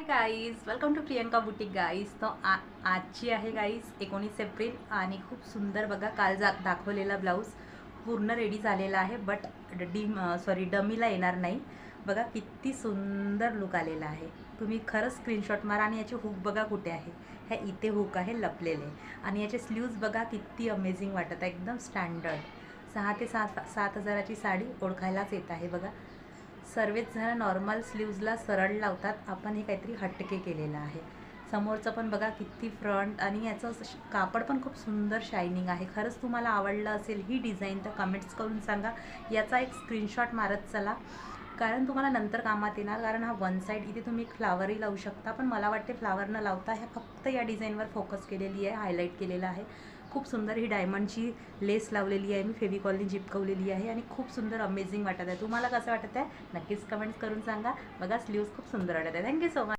Guys welcome to Priyanka boutique guys. तो आजची आहे गाईज 19 एप्रिल आणि खूप सुंदर बघा. काल दाखवलेला ब्लाऊज पूर्ण रेडी झालेला आहे, बट डमीला येणार नाही. बघा किती सुंदर लुक आलेला आहे. तुम्ही खरंच स्क्रीनशॉट मारा. आणि याचे हुक बघा कुठे आहे. हे इथे हुक आहे लपलेले. आणि याचे स्लीव्ज बघा किती अमेझिंग वाटत आहे. एकदम स्टँडर्ड 6 ते 7 हजाराची साडी ओळखायलाच येत आहे बघा. सर्वच जण नॉर्मल स्लीव्जला सरळ लावतात, आपण हे काहीतरी हटके केलेलं आहे. समोरचं पण बघा किती फ्रंट. आणि याचं कापड पण खूप सुंदर शायनिंग आहे. खरंच तुम्हाला आवडलं असेल ही डिझाईन तर कमेंट्स करून सांगा. याचा एक स्क्रीनशॉट मारत चला, कारण तुम्हाला नंतर कामात येणार. कारण हा वन साईड इथे तुम्ही फ्लावरही लावू शकता, पण मला वाटते फ्लावर न लावता ह्या फक्त या डिझाईनवर फोकस केलेली आहे, हायलाईट केलेलं आहे. खूप सुंदर ही डायमंडची लेस लावलेली आहे, मी फेविकॉलनी चिपकवलेली आहे. आणि खूप सुंदर अमेझिंग वाटत आहे. तुम्हाला कसं वाटत आहे नक्कीच कमेंट्स करून सांगा. बघा स्लीव्स खूप सुंदर वाटत आहे. Thank you so much.